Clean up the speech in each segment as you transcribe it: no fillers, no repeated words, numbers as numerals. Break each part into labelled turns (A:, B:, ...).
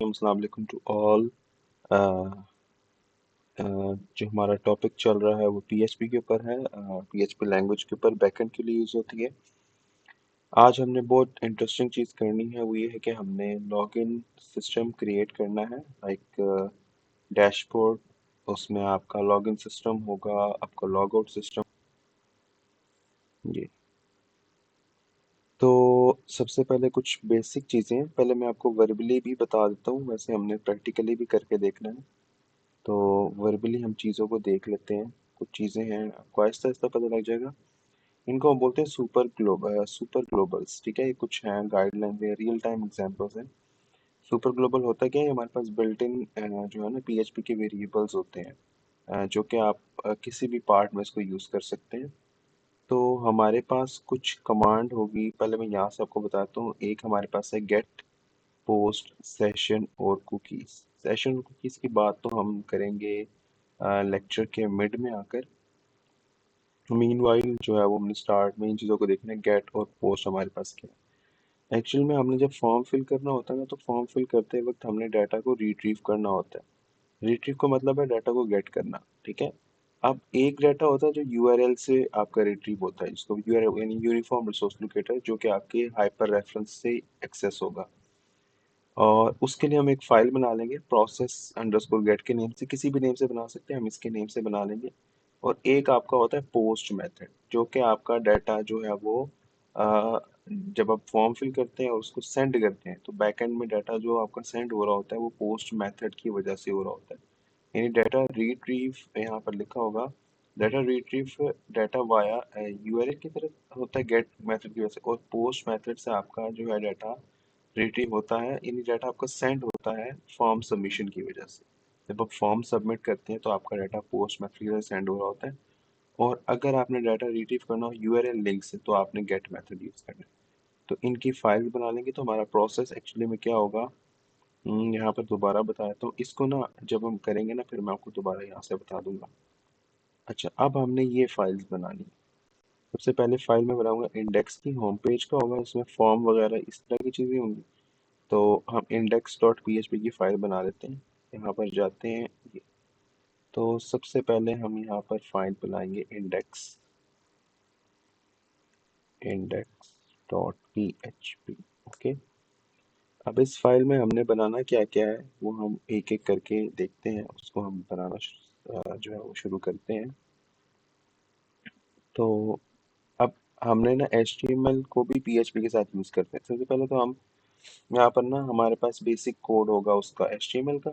A: Welcome अस्सलाम वालेकुम to all. जो हमारा टॉपिक चल रहा है वो पीएचपी के ऊपर है। पीएचपी लैंग्वेज के ऊपर बैकएंड के लिए यूज़ होती है। आज हमने बहुत इंटरेस्टिंग चीज़ करनी है, वो ये है कि हमने लॉगिन सिस्टम क्रिएट करना है, लाइक डैशबोर्ड। उसमें आपका लॉगिन सिस्टम होगा, आपका लॉग आउट सिस्टम। जी, तो सबसे पहले कुछ बेसिक चीज़ें हैं। पहले मैं आपको वर्बली भी बता देता हूँ, वैसे हमने प्रैक्टिकली भी करके देखना है। तो वर्बली हम चीज़ों को देख लेते हैं। कुछ चीज़ें हैं, आपको आहिस्ता आहिस्ता पता लग जाएगा। इनको हम बोलते हैं सुपर ग्लोबल्स। ठीक है, ये कुछ हैं गाइडलाइन है, रियल टाइम एग्जांपल्स हैं। सुपर ग्लोबल होता क्या है? हमारे पास बिल्ट इन जो है ना पीएचपी के वेरिएबल्स होते हैं, जो कि आप किसी भी पार्ट में इसको यूज़ कर सकते हैं। तो हमारे पास कुछ कमांड होगी, पहले मैं यहाँ से आपको बताता हूँ। एक हमारे पास है गेट, पोस्ट, सेशन और कुकीज़। सेशन और कुकीज़ की बात तो हम करेंगे लेक्चर के मिड में आकर। मीनवाइल जो है वो हमने स्टार्ट में इन चीज़ों को देखना है। गेट और पोस्ट हमारे पास क्या है? एक्चुअल में हमने जब फॉर्म फिल करना होता है ना, तो फॉर्म फिल करते वक्त हमने डाटा को रिट्रीव करना होता है। रिट्रीव का मतलब है डाटा को गेट करना। ठीक है, अब एक डाटा होता है जो यूआरएल से आपका रिट्रीव होता है, जिसको यूआरएल यानी यूनिफॉर्म रिसोर्स लोकेटर, जो कि आपके हाइपर रेफरेंस से एक्सेस होगा। और उसके लिए हम एक फाइल बना लेंगे प्रोसेस अंडरस्कोर गेट के नेम से, किसी भी नेम से बना सकते हैं, हम इसके नेम से बना लेंगे। और एक आपका होता है पोस्ट मेथड, जो कि आपका डाटा जो है वो अ, जब आप फॉर्म फिल करते हैं और उसको सेंड करते हैं, तो बैकएंड में डाटा जो आपका सेंड हो रहा होता है वो पोस्ट मेथड की वजह से हो रहा होता है। यानी डाटा रिट्रीव यहाँ पर लिखा होगा, data retrieve data via URL की तरफ होता है गेट मेथड की वजह से, और पोस्ट मेथड से आपका जो है डाटा रिट्रीव होता है, यानी डाटा आपका सेंड होता है फॉर्म सबमिशन की वजह से। जब आप फॉर्म सबमिट करते हैं तो आपका डाटा पोस्ट मेथड की वजह से सेंड हो रहा होता है। और अगर आपने डाटा रिट्रीव करना हो यूआरएल लिंक से, तो आपने गेट मेथड यूज करना है। तो इनकी फाइल बना लेंगे तो हमारा प्रोसेस एक्चुअली में क्या होगा, यहाँ पर दोबारा बता देता हूँ इसको ना। जब हम करेंगे ना, फिर मैं आपको दोबारा यहाँ से बता दूंगा। अच्छा, अब हमने ये फाइल्स बनानी है। सबसे पहले फाइल में बनाऊंगा इंडेक्स की, होम पेज का होगा, उसमें फॉर्म वगैरह इस तरह की चीज़ें होंगी। तो हम इंडेक्स डॉट पीएचपी की फाइल बना लेते हैं। यहाँ पर जाते हैं ये। तो सबसे पहले हम यहाँ पर फाइल बनाएंगे index, index dot PHP. Okay, अब इस फाइल में हमने बनाना क्या क्या है वो हम एक एक करके देखते हैं। उसको हम बनाना जो है वो शुरू करते हैं। तो अब हमने ना HTML को भी PHP के साथ यूज़ करते हैं। सबसे पहले तो हम यहाँ पर ना, हमारे पास बेसिक कोड होगा उसका HTML का।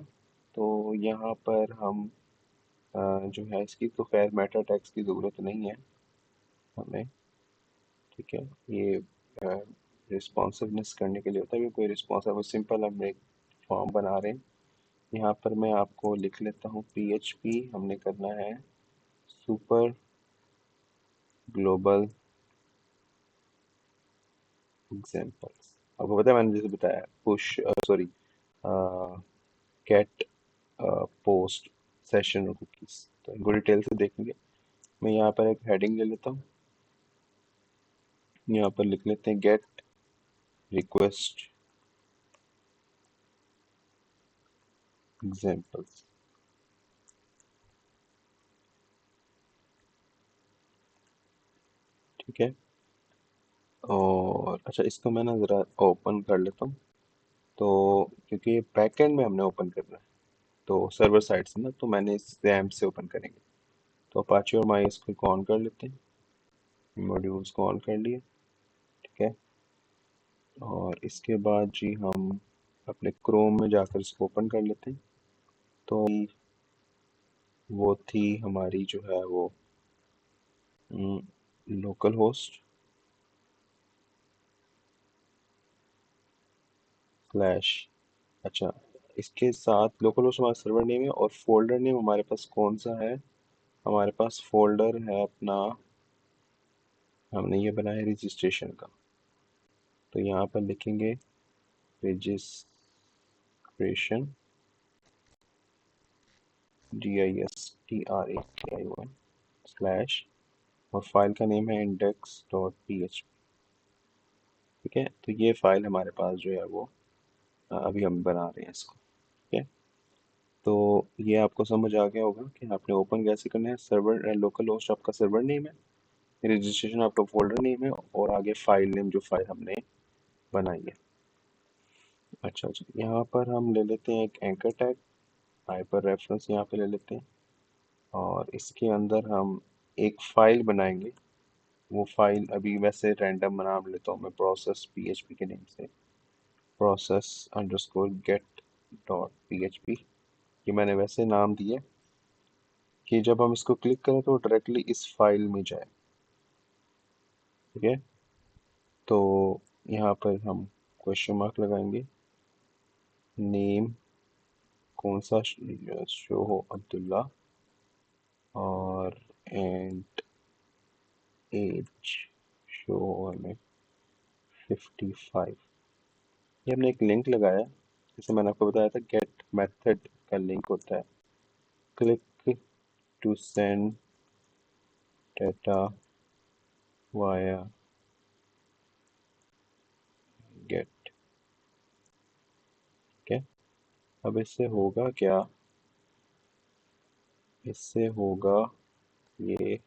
A: तो यहाँ पर हम जो है इसकी तो खैर मेटा टैग्स की ज़रूरत नहीं है हमें। ठीक है, ये रिस्पॉन्सिवनेस करने के लिए होता है कि कोई रिस्पॉन्सिव, सिंपल हम एक फॉर्म बना रहे हैं। यहाँ पर मैं आपको लिख लेता हूँ PHP हमने करना है सुपर ग्लोबल एग्जाम्पल्स। आपको पता है मैंने जैसे बताया push sorry get, post, session और कुकीज। तो इनको डिटेल से देखेंगे। मैं यहाँ पर एक हेडिंग ले लेता हूँ, यहाँ पर लिख लेते हैं गेट रिक्वेस्ट एग्जाम्पल्स। ठीक है, और अच्छा इसको मैं ना ज़रा ओपन कर लेता हूँ। तो क्योंकि बैकएंड में हमने ओपन करना है, तो सर्वर साइड से ना, तो मैंने इस XAMPP से ओपन करेंगे। तो अपाचे और MySQL को ऑन कर लेते हैं, मॉड्यूल्स को ऑन कर लिए। ठीक है, और इसके बाद जी हम अपने क्रोम में जाकर इसको ओपन कर लेते हैं। तो वो थी हमारी जो है वो लोकल होस्ट स्लैश, अच्छा इसके साथ लोकल होस्ट हमारा सर्वर नेम है, और फोल्डर नेम हमारे पास कौन सा है? हमारे पास फोल्डर है अपना, हमने ये बनाया है रजिस्ट्रेशन का। तो यहाँ पर लिखेंगे रजिस्ट्रेशन DISTRAKION स्लैश, और फाइल का नेम है index.php। ठीक है, तो ये फाइल हमारे पास जो है वो अभी हम बना रहे हैं इसको। ठीक है। तो ये आपको समझ आ गया होगा कि आपने ओपन कैसे करना है। सर्वर लोकल होस्ट आपका सर्वर नेम है, रजिस्ट्रेशन आपका फोल्डर नेम है, और आगे फाइल नेम जो फाइल हमने बनाई है। अच्छा अच्छा, यहाँ पर हम ले लेते हैं एक एंकर टैग, हाइपर रेफरेंस यहाँ पे ले लेते हैं, और इसके अंदर हम एक फाइल बनाएंगे। वो फाइल अभी वैसे रैंडम नाम लेता हूँ मैं, प्रोसेस PHP के नेम से, process underscore get dot PHP। ये मैंने वैसे नाम दिया कि जब हम इसको क्लिक करें तो डायरेक्टली इस फाइल में जाए। ठीक है। तो यहाँ पर हम क्वेश्चन मार्क लगाएंगे, नेम कौन सा शो हो, अब्दुल्ला, और एंड एज शो हो हमें 55। ये हमने एक लिंक लगाया, जैसे मैंने आपको बताया था गेट मेथड का लिंक होता है, click to send data via get. ठीक है। अब इससे होगा क्या, इससे होगा ये,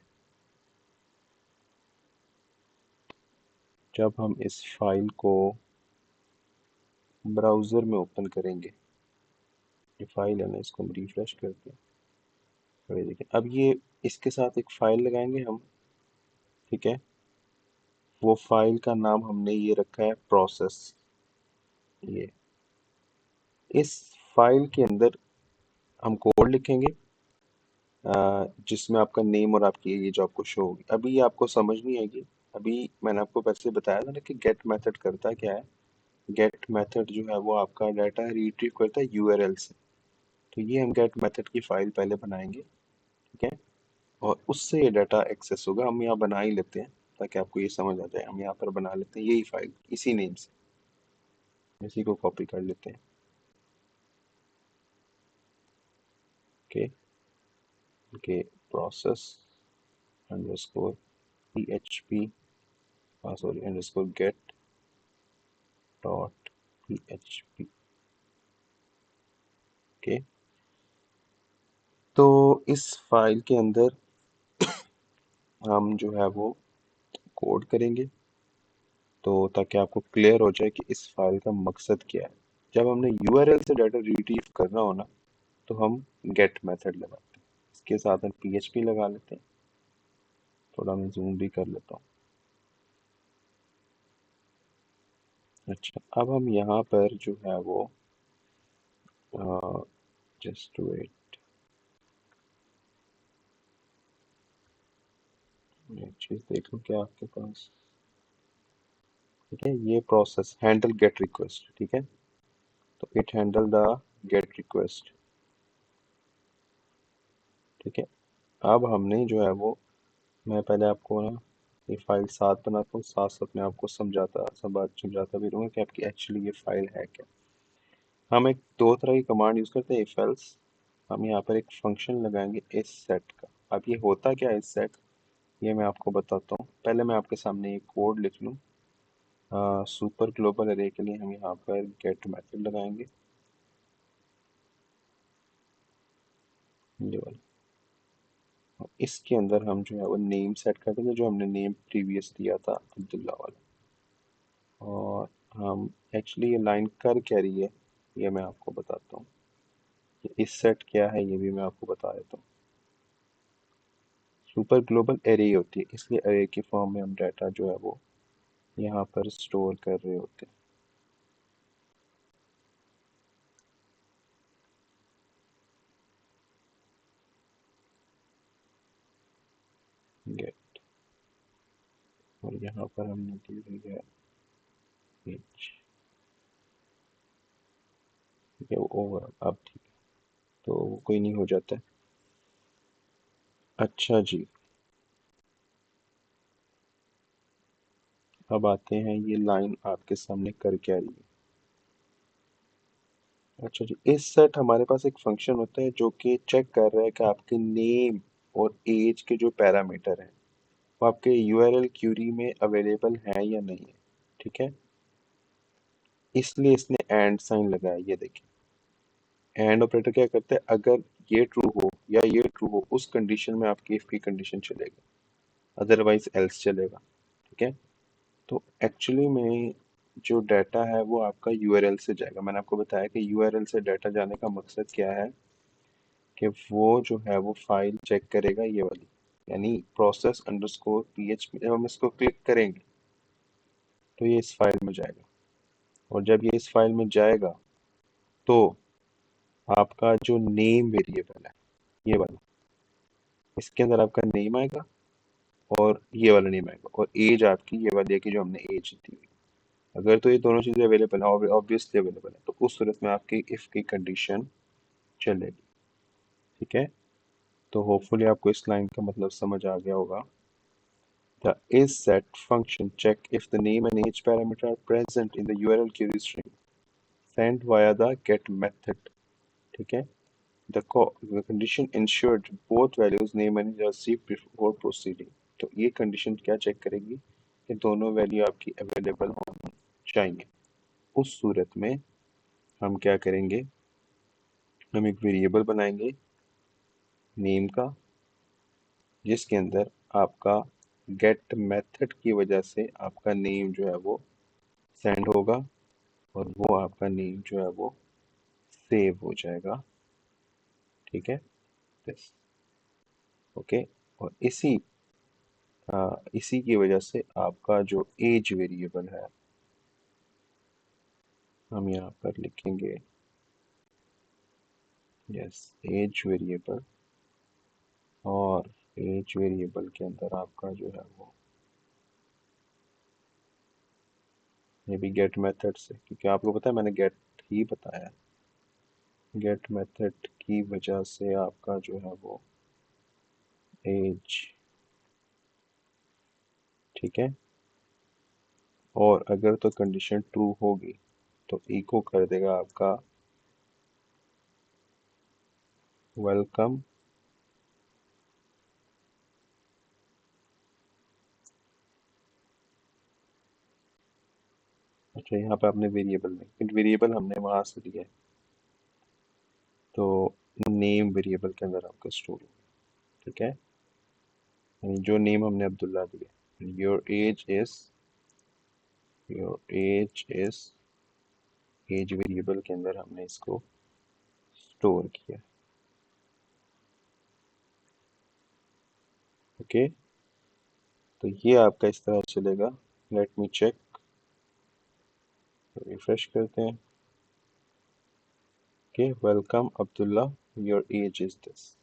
A: जब हम इस फाइल को ब्राउज़र में ओपन करेंगे, ये फाइल है ना, इसको हम रिफ्रेश करते हैं, और ये देखिए अब ये इसके साथ एक फाइल लगाएंगे हम। ठीक है। वो फाइल का नाम हमने ये रखा है प्रोसेस। ये इस फाइल के अंदर हम कोड लिखेंगे, जिसमें आपका नेम और आपकी ये जो आपको शो होगी। अभी ये आपको समझ नहीं आएगी। अभी मैंने आपको पहले बताया था ना कि गेट मेथड करता क्या है। गेट मेथड जो है वो आपका डाटा रिट्रीव करता है यूआरएल से। तो ये हम गेट मेथड की फाइल पहले बनाएंगे। ठीक है। और उससे ये डाटा एक्सेस होगा। हम यहाँ बना ही लेते हैं ताकि आपको ये समझ आ जाए। हम यहाँ पर बना लेते हैं यही फाइल इसी नेम से, इसी को कॉपी कर लेते हैं। Okay. Okay, process underscore PHP, sorry underscore get dot PHP। Okay. तो इस फाइल के अंदर हम जो है वो कोड करेंगे, तो ताकि आपको क्लियर हो जाए कि इस फाइल का मकसद क्या है। जब हमने यूआरएल से डाटा रिट्रीव करना हो ना, तो हम गेट मेथड लगाते हैं। इसके साथ हम PHP लगा लेते हैं। थोड़ा मैं जूम भी कर लेता हूँ। अच्छा, अब हम यहाँ पर जो है वो जस्ट वेट, एक चीज़ देख लूँ क्या आपके पास। ठीक है, ये प्रोसेस हैंडल गेट रिक्वेस्ट। ठीक है। तो it handle the gate request. ठीक है। अब हमने जो है वो, मैं पहले आपको ना ये फाइल साथ बनाता हूँ, साथ साथ मैं आपको समझाता भी रहूँगा कि आपकी एक्चुअली ये फाइल है क्या। हम एक दो तरह की कमांड यूज़ करते हैं, इफ एल्स। हम यहाँ पर एक फंक्शन लगाएंगे इस सेट का। अब ये होता क्या है इस सेट, ये मैं आपको बताता हूँ। पहले मैं आपके सामने एक कोड लिख लूँ। सुपर ग्लोबल अरे के लिए हम यहाँ पर गेट मेथड लगाएंगे, ये वाला। और इसके अंदर हम जो है वो नेम सेट कर देंगे, जो हमने नेम प्रीवियस दिया था अब्दुल्ला वाला। और हम एक्चुअली ये लाइन कर क्या रही है, ये मैं आपको बताता हूँ। ये इस सेट क्या है ये भी मैं आपको बता देता हूँ। सुपर ग्लोबल एरे होती है, इसलिए एरे के फॉर्म में हम डाटा जो है वो यहाँ पर स्टोर कर रहे होते हैं। गेट, और यहाँ पर हमने दी हुई है एज। ठीक है, वो ओवर अब ठीक है, तो वो कोई नहीं हो जाता है। अच्छा जी, अब आते हैं ये लाइन आपके सामने कर क्या रही है। अच्छा जी, इस सेट हमारे पास एक फंक्शन होता है जो कि चेक कर रहा है कि आपके नेम और एज के जो पैरामीटर हैं वो आपके यूआरएल क्यूरी में अवेलेबल है या नहीं है। ठीक है। इसलिए इसने एंड साइन लगाया, ये देखिए। एंड ऑपरेटर क्या करता है, अगर ये ट्रू हो या ये ट्रू हो उस कंडीशन में आपकी इफ की कंडीशन चलेगा, अदरवाइज एल्स चलेगा। ठीक है। तो एक्चुअली में जो डाटा है वो आपका यूआरएल से जाएगा। मैंने आपको बताया कि यूआरएल से डाटा जाने का मकसद क्या है, कि वो जो है वो फाइल चेक करेगा, ये वाली, यानी प्रोसेस अंडरस्कोर PHP। जब हम इसको क्लिक करेंगे तो ये इस फाइल में जाएगा, और जब ये इस फाइल में जाएगा तो आपका जो नेम वेरिएबल है, ये वाला, इसके अंदर आपका नेम आएगा और ये वाला नेम आएगा, और एज आपकी ये वाली है कि जो हमने एज दी हुई। अगर तो ये दोनों चीज़ें अवेलेबल है, ऑब्वियसली अवेलेबल है, तो उस सूरत में आपकी इफ की कंडीशन चलेगी। ठीक है। तो होपफुली आपको इस लाइन का मतलब समझ आ गया होगा। The isSet function check if the name and age parameter are present in the URL query string sent via the get method. ठीक है। The condition ensured both values name and age are received before proceeding. तो ये condition क्या check करेगी कि दोनों value आपकी available होनी चाहिए। उस सूरत में हम क्या करेंगे, हम एक वेरिएबल बनाएंगे नेम का, जिसके अंदर आपका गेट मेथड की वजह से आपका नेम जो है वो सेंड होगा, और वो आपका नेम जो है वो सेव हो जाएगा। ठीक है। This okay. और इसी की वजह से आपका जो एज वेरिएबल है, हम यहाँ पर लिखेंगे यस एज वेरिएबल, और एज वेरिएबल के अंदर आपका जो है वो ये भी गेट मेथड से, क्योंकि आपको पता है मैंने गेट ही बताया, गेट मेथड की वजह से आपका जो है वो एज। ठीक है। और अगर तो कंडीशन ट्रू होगी तो इको कर देगा आपका वेलकम। अच्छा, यहाँ पे आपने वेरिएबल में, वेरिएबल हमने वहां से लिया है, तो नेम वेरिएबल के अंदर आपका स्टोर होगा। ठीक है। यानी जो नेम हमने अब्दुल्ला दिया, your age is age variable के अंदर हमने इसको स्टोर किया। ओके। तो ये आपका इस तरह चलेगा। लेट मी चेक, रिफ्रेश करते हैं कि welcome Abdullah, your age is this.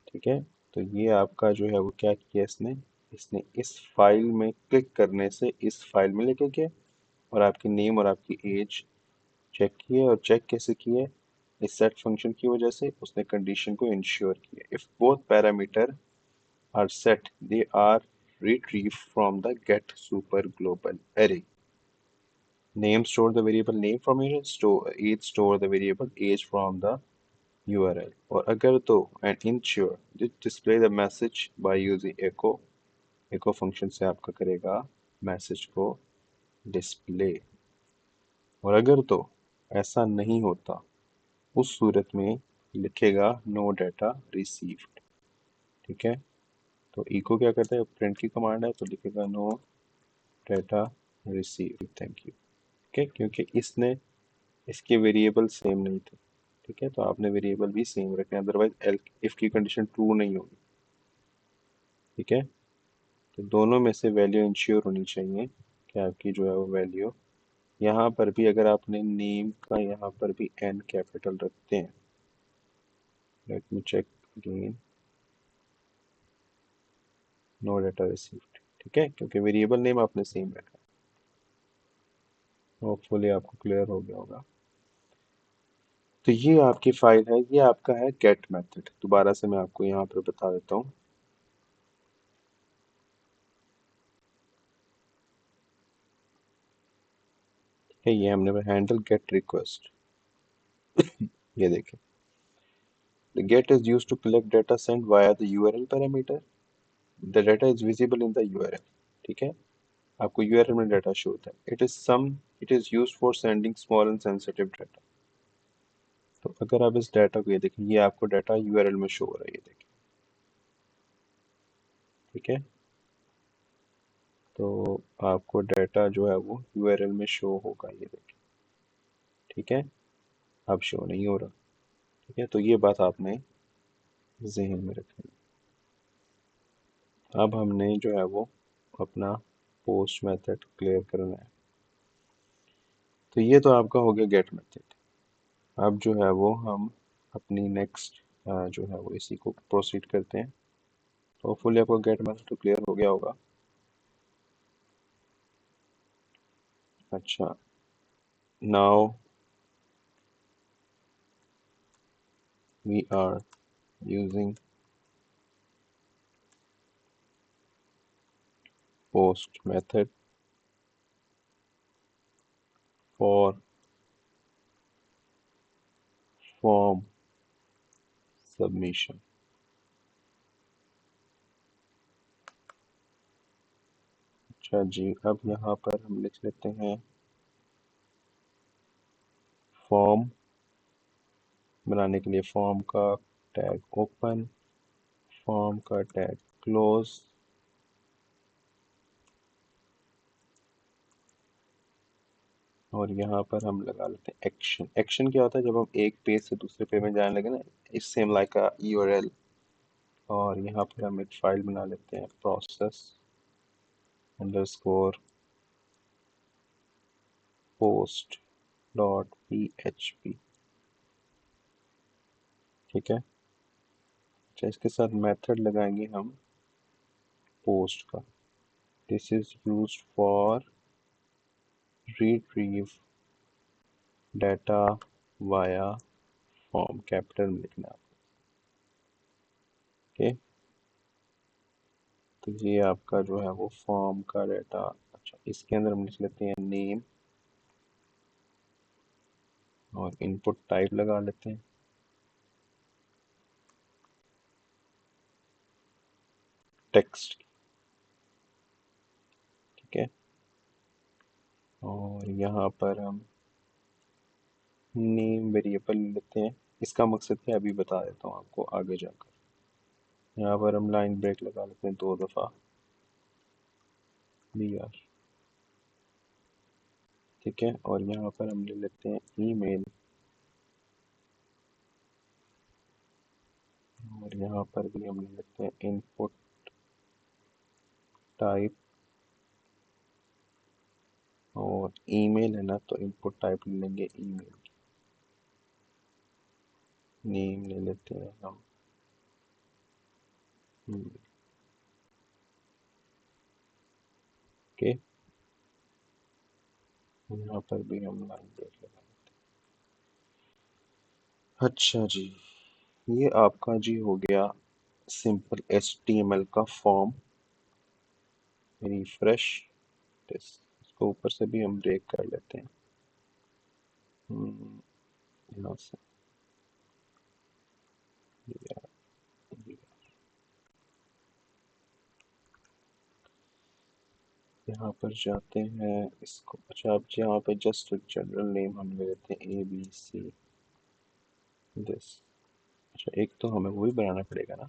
A: ठीक है। तो ये आपका जो है वो क्या किया इसने, इसने इस फाइल में क्लिक करने से इस फाइल में लेके गया, और आपकी नेम और आपकी एज चेक किए। और चेक कैसे किए, इस सेट फंक्शन की वजह से उसने कंडीशन को इंश्योर किया। If both parameter are set they are retrieve from the get super global array. Name store the variable name from age store the variable age from the URL। और अगर तो and ensure display the message by using echo, echo function से आपका करेगा message को display. और अगर तो ऐसा नहीं होता, उस सूरत में लिखेगा नो डाटा रिसीव्ड। ठीक है। तो इको क्या करता है, प्रिंट की कमांड है, तो लिखेगा no data received, thank you. ठीक है, क्योंकि इसने इसके वेरिएबल सेम नहीं थे। ठीक है। तो आपने वेरिएबल भी सेम रखना है, अदरवाइज एल इफ की कंडीशन ट्रू नहीं होगी। ठीक है। तो दोनों में से वैल्यू इंश्योर होनी चाहिए कि आपकी जो है वो वैल्यू, यहाँ पर भी अगर आपने नेम का यहाँ पर भी एन कैपिटल रखते हैं, let me check again, no data received. ठीक है, क्योंकि वेरिएबल नेम आपने सेम रखा है। होपफुली आपको क्लियर हो गया होगा। तो ये आपकी फाइल है, ये आपका है गेट मेथड। दोबारा से मैं आपको यहाँ पर बता देता हूँ। ठीक है, ये हमने हैंडल गेट रिक्वेस्ट, ये देखें। The get is used to collect data sent via the URL parameter. The data is visible in the URL. ठीक है, आपको URL में डाटा शो होता है। It is used for sending small and sensitive data. तो अगर आप इस डाटा को ये देखें, ये आपको डाटा यूआरएल में शो हो रहा है, ये देखें। ठीक है, तो आपको डाटा जो है वो यूआरएल में शो होगा, ये देखें। ठीक है, अब शो नहीं हो रहा। ठीक है, तो ये बात आपने जहन में रखनी। अब हमने जो है वो अपना पोस्ट मेथड क्लियर करना है। तो ये तो आपका हो गया गेट मेथड। अब जो है वो हम अपनी नेक्स्ट जो है वो इसी को प्रोसीड करते हैं। तो होपफुली आपको गेट मेथड तो क्लियर हो गया होगा। अच्छा, now we are using post method for form submission। अच्छा जी, अब यहाँ पर हम लिख लेते हैं फॉर्म बनाने के लिए फॉर्म का टैग ओपन, फॉर्म का टैग क्लोज, और यहाँ पर हम लगा लेते हैं एक्शन। एक्शन क्या होता है, जब हम एक पेज से दूसरे पेज में जाने लगे ना, इस सेम लाइक अ यूआरएल। और यहाँ पर हम एक फाइल बना लेते हैं process underscore post dot php। ठीक है, अच्छा इसके साथ मेथड लगाएंगे हम पोस्ट का। This is used for retrieve data via form, capital में लिखना है। ओके, तो ये आपका जो है वो फॉर्म का डाटा। अच्छा, इसके अंदर हम लिख लेते हैं नेम और इनपुट टाइप लगा लेते हैं टेक्स्ट। ठीक है, और यहाँ पर हम नेम वेरिएबल लेते हैं। इसका मकसद क्या है अभी बता देता हूँ आपको आगे जाकर। यहाँ पर हम लाइन ब्रेक लगा लेते हैं 2 दफ़ा br। ठीक है, और यहाँ पर हम ले लेते हैं ईमेल, और यहाँ पर भी हम ले लेते हैं इनपुट टाइप, और ईमेल है ना तो इनपुट टाइप ले लेंगे ईमेल। नेम ले लेते हैं हम ओके, यहाँ पर भी हम लाइन ब्रेक लगा लेते हैं। अच्छा जी, ये आपका जी हो गया सिंपल HTML का फॉर्म। रिफ्रेश दिस, इसको ऊपर से भी हम ब्रेक कर लेते हैं यहाँ से। यहाँ पर जाते हैं इसको। अच्छा, अब यहाँ पे जस्ट जनरल नेम हम ले लेते हैं ABC दिस। अच्छा, एक तो हमें वो भी बनाना पड़ेगा ना,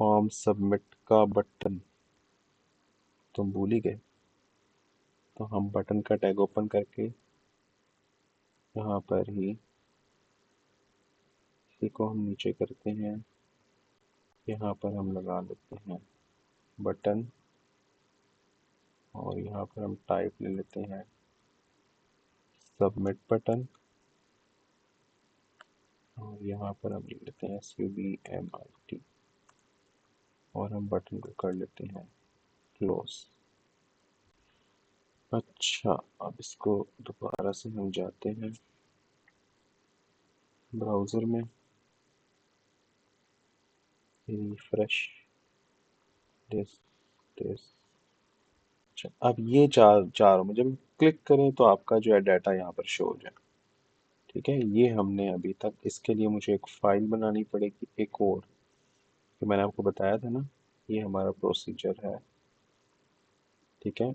A: फॉर्म सबमिट का बटन, तुम भूल ही गए। तो हम बटन का टैग ओपन करके यहाँ पर ही इसी को हम नीचे करते हैं। यहाँ पर हम लगा लेते हैं बटन, और यहाँ पर हम टाइप ले लेते हैं सबमिट बटन, और यहाँ पर हम ले लेते हैं SUBMIT, और हम बटन को कर लेते हैं क्लोज। अच्छा, अब इसको दोबारा से हम जाते हैं ब्राउज़र में, रिफ्रेश दिस दिस। अच्छा, अब ये चारों में जब क्लिक करें तो आपका जो है डाटा यहाँ पर शो हो जाए। ठीक है, ये हमने अभी तक, इसके लिए मुझे एक फ़ाइल बनानी पड़ेगी एक और, कि मैंने आपको बताया था ना, ये हमारा प्रोसीजर है। ठीक है,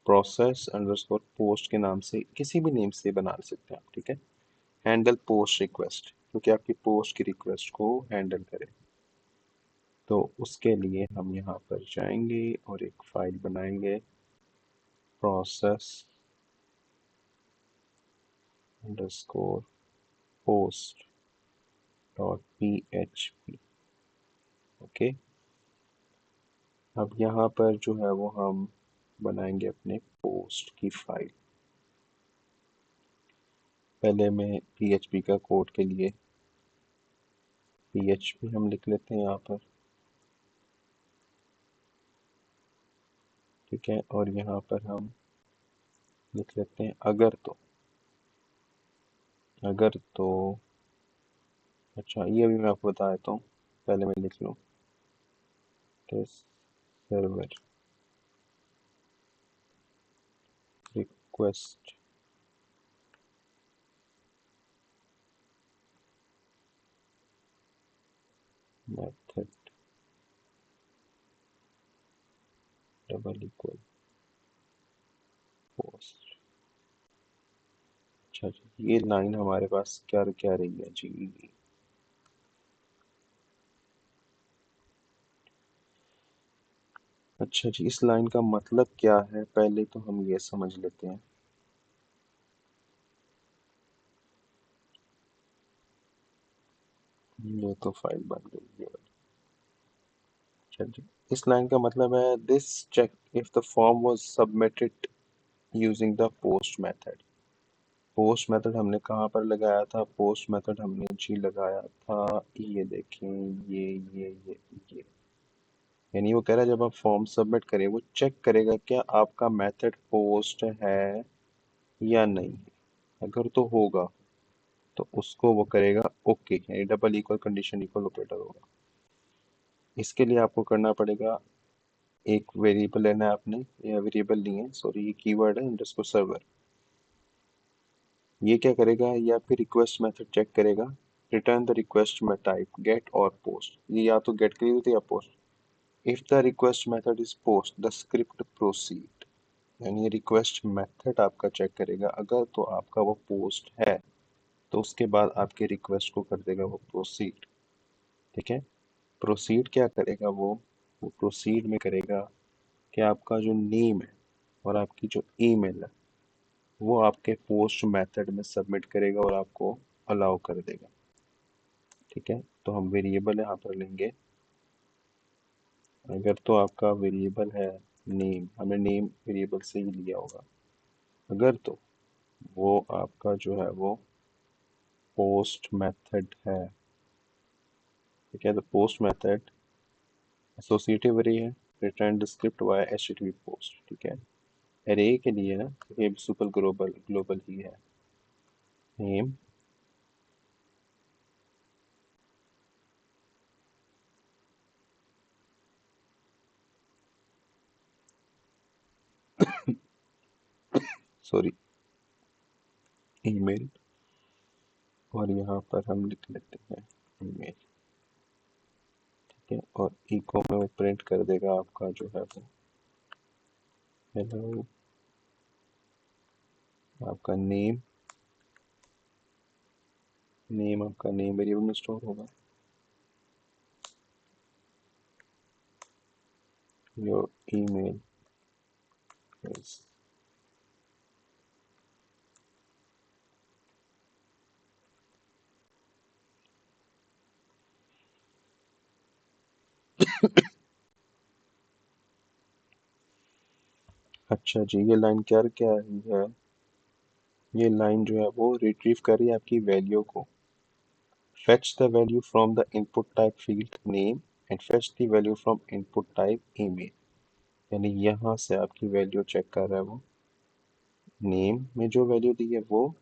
A: प्रोसेस अंडरस्कोर पोस्ट के नाम से किसी भी नेम से बना सकते हैं आप। ठीक है, हैंडल पोस्ट रिक्वेस्ट, क्योंकि आपकी पोस्ट की रिक्वेस्ट को हैंडल करे। तो उसके लिए हम यहाँ पर जाएंगे और एक फाइल बनाएंगे, process underscore post dot php। Okay, अब यहाँ पर जो है वो हम बनाएंगे अपने पोस्ट की फाइल। पहले मैं php का कोड के लिए php हम लिख लेते हैं यहाँ पर, ठीक है। और यहाँ पर हम लिख लेते हैं अगर तो अच्छा, ये भी मैं आपको बता देता हूँ, पहले मैं लिख लूँ test server request method double equal post. अच्छा जी, ये लाइन हमारे पास क्या क्या रही है जी। अच्छा जी, इस लाइन का मतलब क्या है, पहले तो हम ये समझ लेते हैं। ये तो फाइल बन गई ये वाली। अच्छा जी, इस लाइन का मतलब है this check if the form was submitted using the post method. Post method हमने कहाँ पर लगाया था, पोस्ट मेथड हमने जी लगाया था, ये देखें, ये यानी वो कह रहा है जब आप फॉर्म सबमिट करें वो चेक करेगा क्या आपका मेथड पोस्ट है या नहीं है। अगर तो होगा तो उसको वो करेगा ओके, यानी double equal condition equal operator होगा। इसके लिए आपको करना पड़ेगा, एक वेरिएबल लेना है आपने, या वेरिएबल नहीं है सॉरी, ये कीवर्ड है अंडरस्कोर सर्वर। ये क्या करेगा, ये आपके रिक्वेस्ट मेथड चेक करेगा, रिटर्न द रिक्वेस्ट में टाइप गेट और पोस्ट। ये या तो गेट के लिए होती है या post. If the request method is post the script proceed, यानी रिक्वेस्ट मेथड आपका चेक करेगा, अगर तो आपका वो पोस्ट है तो उसके बाद आपके रिक्वेस्ट को कर देगा वो प्रोसीड। ठीक है, प्रोसीड क्या करेगा वो प्रोसीड में करेगा कि आपका जो नेम है और आपकी जो ईमेल है वो आपके पोस्ट मेथड में सबमिट करेगा और आपको अलाउ कर देगा। ठीक है, तो हम वेरिएबल यहाँ पर लेंगे, अगर तो आपका वेरिएबल है नेम, हमने नेम वेरिएबल से ही लिया होगा, अगर तो वो आपका जो है वो पोस्ट मेथड है। ठीक है, तो पोस्ट मेथड एसोसिएटिव अरे है, return script via HTTP post. ठीक है, अरे के लिए ना ये सुपर ग्लोबल ग्लोबल ही है, नेम सॉरी ईमेल, और यहाँ पर हम लिख लेते हैं ईमेल। ठीक है, और इको में वो प्रिंट कर देगा आपका जो है वो हेलो, आपका नेम आपका नेम वेरिएबल में स्टोर होगा, योर ईमेल इज। अच्छा जी, ये लाइन क्या क्या है, ये लाइन जो है वो रिट्रीव कर रही है आपकी वैल्यू को। Fetch the value from the input type field name and fetch the value from input type email। यानी यहाँ से आपकी वैल्यू चेक कर रहा है वो, नेम में जो वैल्यू दी है वो,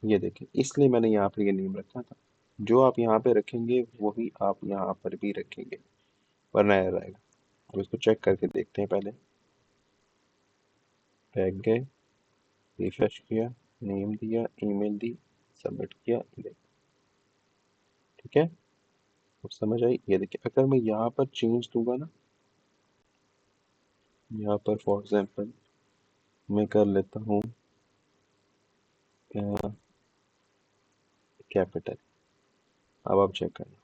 A: ये देखें, इसलिए मैंने यहाँ पर ये नेम रखा था। जो आप यहाँ पे रखेंगे वही आप यहाँ पर भी रखेंगे, वरना एरर आएगा। अब इसको चेक करके देखते हैं, पहले बैक गए, रिफ्रेश किया, नेम दिया, ईमेल दी, सबमिट किया, देख। ठीक है, अब समझ आई। ये देखिए, अगर मैं यहाँ पर चेंज दूंगा ना, यहाँ पर फॉर एग्जाम्पल मैं कर लेता हूँ कैपिटल। अब आप चेक करना,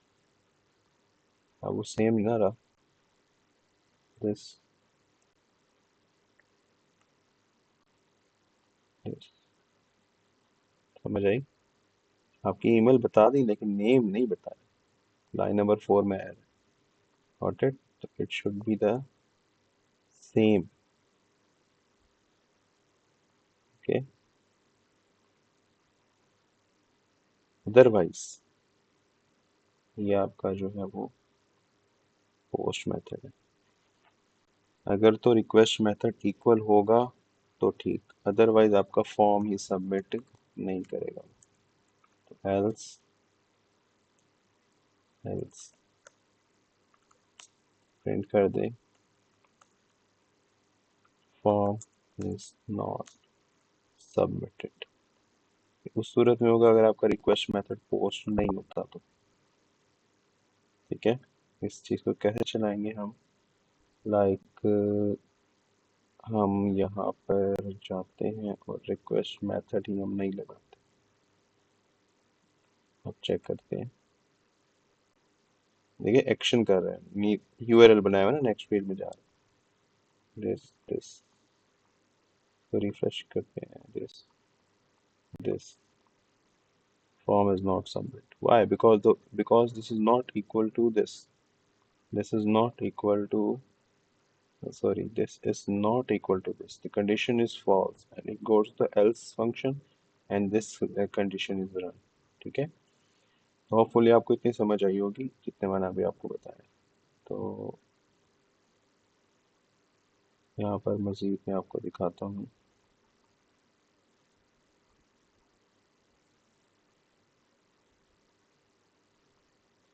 A: अब वो सेम ना रहा दिस दिस। समझ आई? आपकी ईमेल बता दी लेकिन नेम नहीं बताया। लाइन नंबर 4 में है। Got it? तो it should be the same. Okay, otherwise ये आपका जो है वो पोस्ट मेथड है। अगर तो रिक्वेस्ट मेथड इक्वल होगा तो ठीक, अदरवाइज आपका फॉर्म ही सबमिट नहीं करेगा। तो एल्स एल्स प्रिंट कर they form is not submitted. उस सूरत में होगा अगर आपका रिक्वेस्ट मेथड पोस्ट नहीं होता तो। ठीक है, इस चीज़ को कैसे चलाएंगे हम? लाइक हम यहाँ पर जाते हैं और रिक्वेस्ट मेथड ही हम नहीं लगाते। अब चेक करते हैं, देखिए एक्शन कर रहे हैं, यूआरएल बनाया हुआ है ना, नेक्स्ट पेज में जा रहा है। दिस तो रिफ्रेश करते हैं, this form is not submit. Why? Because this is not equal to this. This is not equal to, sorry, this is not equal to this. The condition is false and it goes to the else function and this condition is run. ठीक है, तो hopefully आपको इतनी समझ आई होगी जितने मैंने अभी आपको बताया। तो यहाँ पर मज़ीद मैं आपको दिखाता हूँ।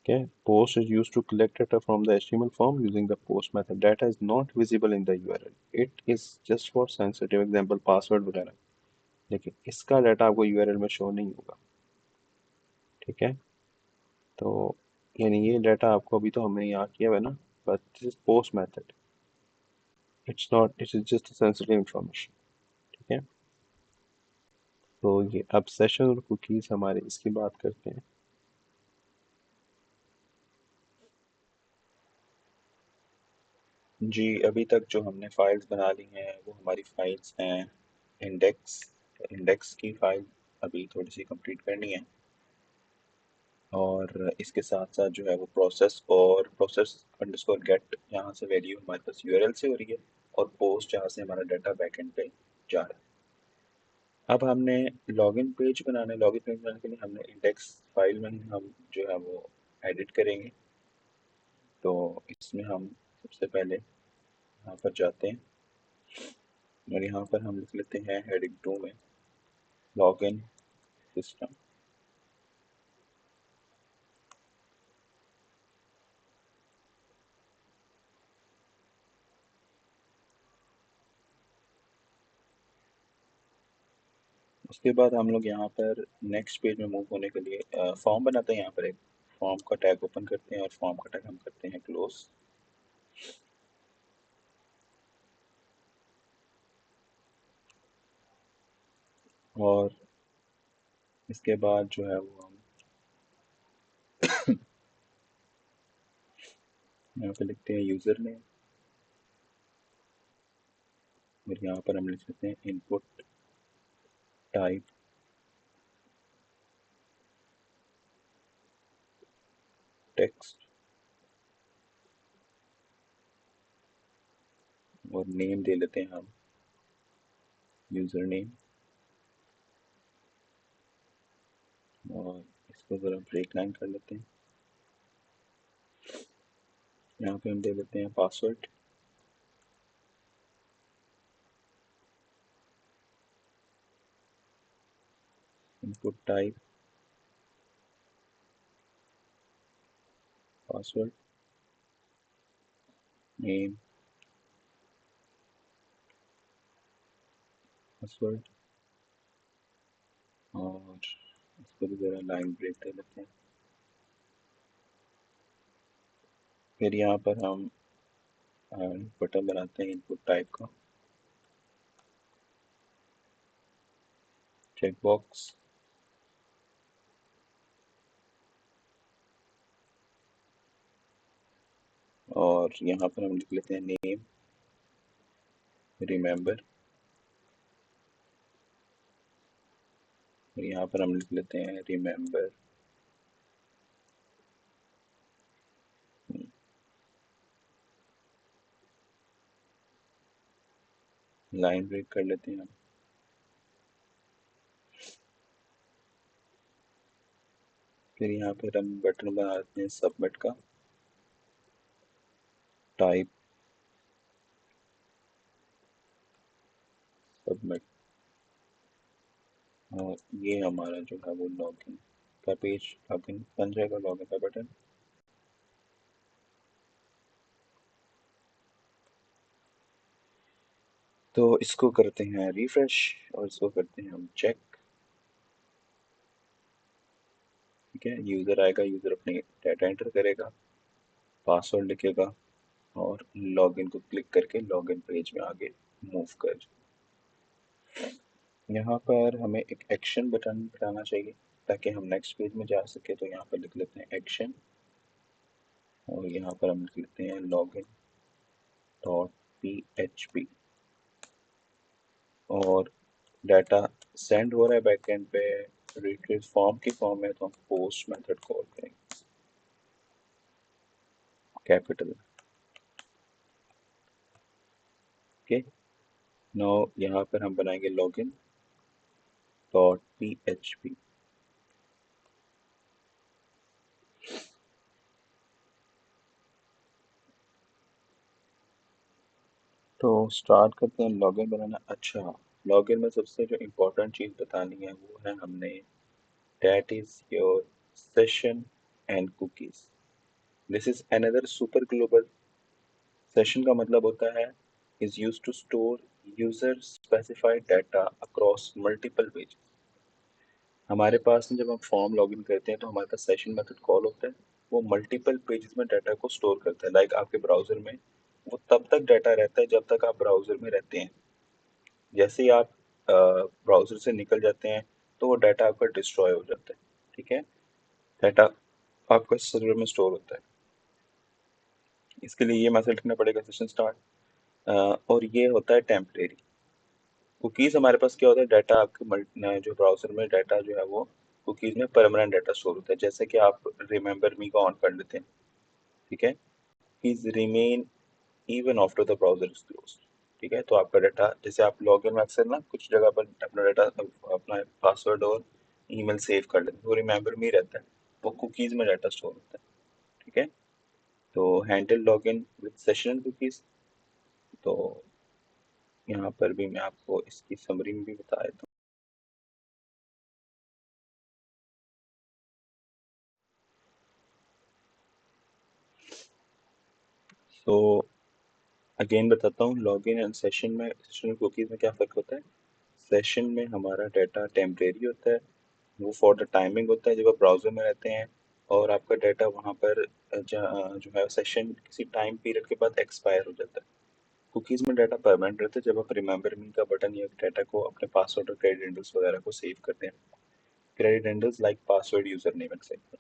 A: Okay, post is used to collect data from the HTML form using the post method. Data is not visible in the URL. It is just for sensitive example password वगैरह, लेकिन इसका डाटा आपको यूआरएल में show नहीं होगा। ठीक है, तो यानी ये डाटा आपको अभी तो हमने यहाँ किया हुआ है ना, but this is post method, it's not, it is just sensitive information. ठीक है, तो ये अब सेशन और कुकीज हमारे इसकी बात करते हैं। जी, अभी तक जो हमने फाइल्स बना ली हैं वो हमारी फाइल्स हैं इंडेक्स। इंडेक्स की फाइल अभी थोड़ी सी कंप्लीट करनी है, और इसके साथ साथ जो है वो प्रोसेस अंडरस्कोर गेट, यहाँ से वैल्यू हमारे पास यूआरएल से हो रही है, और पोस्ट जहाँ से हमारा डाटा बैकएंड पे जा रहा है। अब हमने लॉगिन पेज बनाने के लिए हमने इंडेक्स फाइल में हम जो है वो एडिट करेंगे। तो इसमें हम सबसे पहले यहाँ पर जाते हैं और यहाँ पर हम लिख लेते हैं हेडिंग 2 में लॉगिन सिस्टम। उसके बाद हम लोग यहाँ पर नेक्स्ट पेज में मूव होने के लिए फॉर्म बनाते हैं। यहाँ पर एक फॉर्म का टैग ओपन करते हैं और फॉर्म का टैग हम करते हैं क्लोज। और इसके बाद जो है वो हम यहाँ पे लिखते हैं यूज़र नेम, और यहाँ पर हम लिख सकते हैं इनपुट टाइप टेक्स्ट, और नेम दे लेते हैं हम यूज़र नेम। और इसको ज़रा ब्रेक लाइन कर लेते हैं। यहाँ पे हम दे लेते हैं password, input type password, name password, और इसको भी ज़रा लाइन ब्रेक दे लेते हैं। फिर यहाँ पर हम बटन बनाते हैं इनपुट टाइप का, चेक बॉक्स, और यहाँ पर हम लिख लेते हैं नेम रिमेंबर, और यहाँ पर हम लिख लेते हैं रिमेंबर लाइन ब्रेक कर लेते हैं हम। फिर यहाँ पर हम बटन बना देते हैं सबमिट का, टाइप सबमिट, और ये हमारा जो है वो लॉगिन का पेज लॉगिन बन जाएगा, लॉगिन का बटन। तो इसको करते हैं रिफ्रेश और इसको करते हैं हम चेक। ठीक है, यूज़र आएगा, यूज़र अपने डाटा एंटर करेगा, पासवर्ड लिखेगा और लॉगिन को क्लिक करके लॉगिन पेज में आगे मूव कर। यहाँ पर हमें एक एक्शन बटन बनाना चाहिए ताकि हम नेक्स्ट पेज में जा सके। तो यहाँ पर लिख लेते हैं एक्शन, और यहाँ पर हम लिख लेते हैं लॉगिन डॉट PHP, और डाटा सेंड हो रहा है बैकएंड पे रिट्रीव फॉर्म की फॉर्म में, तो हम पोस्ट मेथड कॉल करेंगे कैपिटल। ओके, नाउ यहाँ पर हम बनाएंगे लॉगिन डॉट PHP। तो स्टार्ट करते हैं लॉगिन बनाना। अच्छा, लॉगिन में सबसे जो इम्पोर्टेंट चीज़ बतानी है वो है हमने that is your session and cookies. This is another super global। session का मतलब होता है is used to store user specified data across multiple pages। हमारे पास जब हम फॉर्म लॉगिन करते हैं तो हमारे पास सेशन मेथड कॉल होता है, वो मल्टीपल पेजेस में डाटा को स्टोर करता है। लाइक आपके ब्राउजर में वो तब तक डाटा रहता है जब तक आप ब्राउजर में रहते हैं। जैसे ही आप ब्राउजर से निकल जाते हैं तो वो डाटा आपका डिस्ट्रॉय हो जाता है। ठीक है, डाटा आपका सर्वर में स्टोर होता है। इसके लिए ये मैसेज लिखना पड़ेगा सेशन स्टार्ट, और ये होता है टेम्परेरी। कुकीज़ हमारे पास क्या होता है, डाटा आपके जो ब्राउजर में डाटा जो है वो कुकीज़ में परमानेंट डाटा स्टोर होता है। जैसे कि आप रिमेंबर मी को ऑन कर लेते हैं। ठीक है, cookies remain even after the browser is close. ठीक है, तो आपका डाटा, जैसे आप लॉगिन में अक्सर ना कुछ जगह पर अपना डाटा, अपना पासवर्ड और ईमेल सेव कर लेते हैं, वो रिमेंबर मी रहता है, वो कुकीज़ में डाटा स्टोर होता है। ठीक है, तो handle login with session cookies. तो यहाँ पर भी मैं आपको इसकी समरी में भी बता देता हूँ। सो अगेन बताता हूँ, लॉगिन एंड सेशन में, सेशन कुकीज़ में क्या फ़र्क होता है। सेशन में हमारा डाटा टेम्परेरी होता है, वो फॉर द टाइमिंग होता है जब आप ब्राउज़र में रहते हैं, और आपका डाटा वहाँ पर जो है सेशन किसी टाइम पीरियड के बाद एक्सपायर हो जाता है। कुकीज़ में डाटा परमानेंट रहता है जब आप रिमेंबर मी का बटन या डाटा को अपने पासवर्ड और क्रेडिट हैंडल्स वगैरह को सेव करते हैं। Credit handles like password, user name etcetera.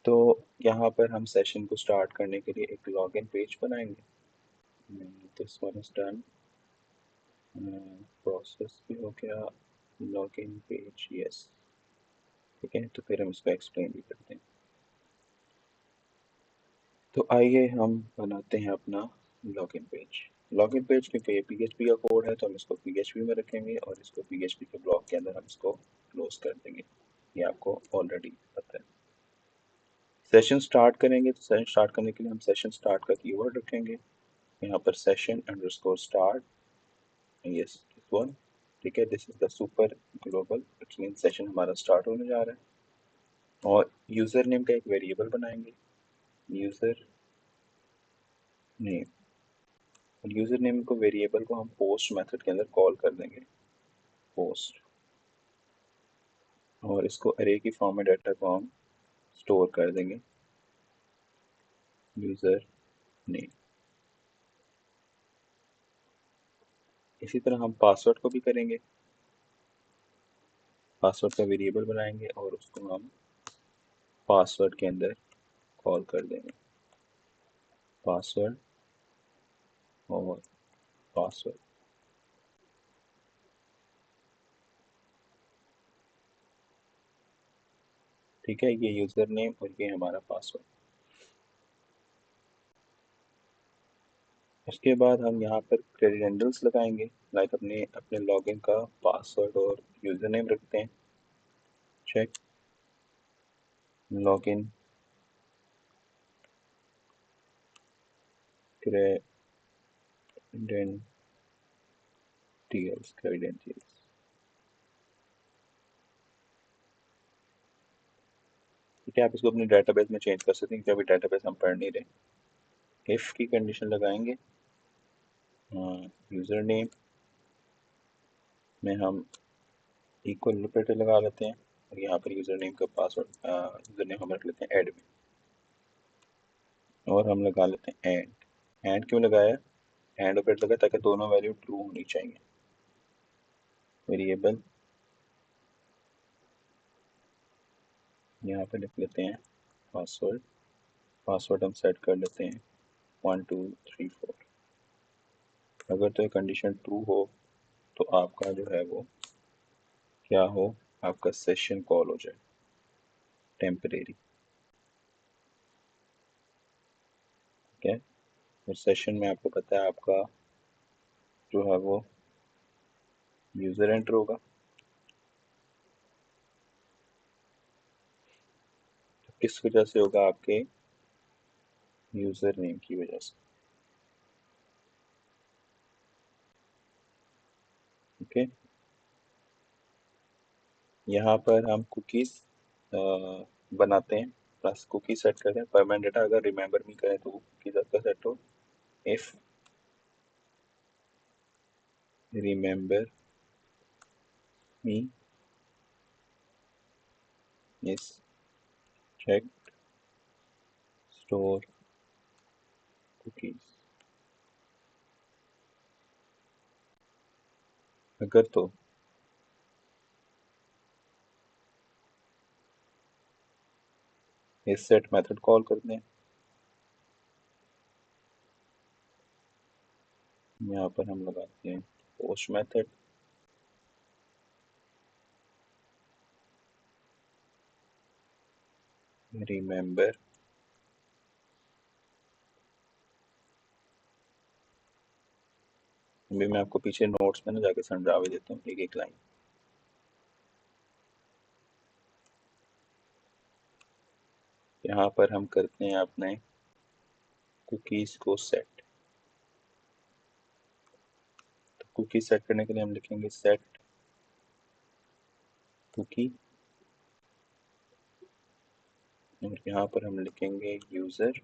A: तो यहाँ पर हम सेशन को स्टार्ट करने के लिए एक लॉगिन पेज बनाएंगे। This one is done, process भी हो गया, लॉगिन पेज यस। ठीक है, तो फिर हम इसको एक्सप्लेन भी करते हैं। तो आइए हम बनाते हैं अपना लॉगिन पेज। लॉगिन पेज क्योंकि ये PHP का कोड है तो हम इसको PHP में रखेंगे, और इसको PHP के ब्लॉक के अंदर हम इसको क्लोज कर देंगे। ये आपको ऑलरेडी पता है। सेशन स्टार्ट करेंगे तो सेशन स्टार्ट करने के लिए हम सेशन स्टार्ट का कीवर्ड रखेंगे। यहाँ पर session underscore start, yes this one. ठीक है, this is the super global, it's mean session हमारा स्टार्ट होने जा रहा है। और यूजर नेम का एक वेरिएबल बनाएंगे, यूजर नेम, और यूजर नेम को वेरिएबल को हम पोस्ट मेथड के अंदर कॉल कर देंगे, पोस्ट, और इसको अरे की फॉर्म में डाटा को हम स्टोर कर देंगे, यूजर नेम। इसी तरह हम पासवर्ड को भी करेंगे, पासवर्ड का वेरिएबल बनाएंगे और उसको हम पासवर्ड के अंदर कॉल कर देंगे। पासवर्ड और पासवर्ड। ठीक है, ये यूज़र नेम और ये हमारा पासवर्ड। उसके बाद हम यहाँ पर क्रेडेंशियल्स लगाएंगे, लाइक अपने अपने लॉगिन का पासवर्ड और यूज़र नेम रखते हैं। Check login credentials. ठीक है, आप इसको अपने डेटाबेस में चेंज कर सकते हैं क्योंकि अभी डेटाबेस हम पढ़ नहीं रहे। इफ़ की कंडीशन लगाएंगे, यूज़र नेम में हम इक्वल ऑपरेटर लगा लेते हैं और यहाँ पर यूज़र नेम का पासवर्ड यूज़र नेम हम रख लेते हैं एडमिन, और हम लगा लेते हैं एंड। एंड क्यों लगाया? एंड ऑपरेटर लगा ताकि दोनों वैल्यू ट्रू होनी चाहिए। वेरिएबल यहाँ पे लिख लेते हैं पासवर्ड। पासवर्ड हम सेट कर लेते हैं 1234। अगर तो ये कंडीशन ट्रू हो तो आपका जो है वो क्या हो, आपका सेशन कॉल हो जाए टेम्परेरी। ठीक है, और सेशन में आपको पता है आपका जो है वो यूज़र एंटर होगा। तो किस वजह से होगा? आपके यूज़र नेम की वजह से। ओके, यहाँ पर हम कुकीज़ बनाते हैं, प्लस कुकी सेट करते हैं। परमानेंट डेटा अगर रिमेंबर मी करें तो कुकीज़ आपका सेट हो। If remember me is check store cookies. अगर तो इस सेट मेथड कॉल करते हैं। यहाँ पर हम लगाते हैं पोस्ट मेथड। रिमेंबर अभी मैं आपको पीछे नोट्स में ना जाके समझा भी देता हूँ एक एक लाइन। यहाँ पर हम करते हैं अपने कुकीज़ को सेट। तो कुकी सेट करने के लिए हम लिखेंगे सेट कुकी, और यहाँ पर हम लिखेंगे यूज़र।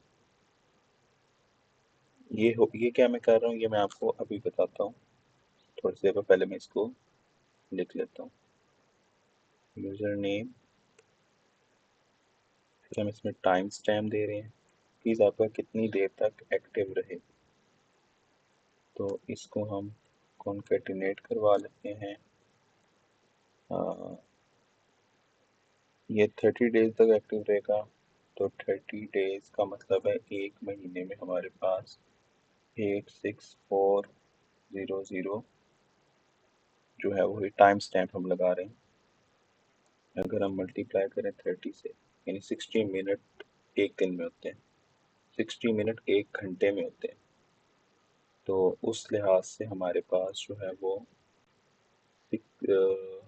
A: ये क्या मैं कर रहा हूँ ये मैं आपको अभी बताता हूँ, थोड़ी देर पहले मैं इसको लिख लेता हूँ। यूज़र नेम, फिर हम इसमें टाइम स्टैम्प दे रहे हैं, प्लीज़ आपका कितनी देर तक एक्टिव रहे। तो इसको हम कॉन्केटिनेट करवा लेते हैं। ये 30 डेज तक एक्टिव रहेगा। तो 30 डेज का मतलब है एक महीने में हमारे पास 86400 जो है वही टाइम स्टैम्प हम लगा रहे हैं। अगर हम मल्टीप्लाई करें 30 से, यानी 60 मिनट एक दिन में होते हैं, 60 मिनट एक घंटे में होते हैं। तो उस लिहाज से हमारे पास जो है वो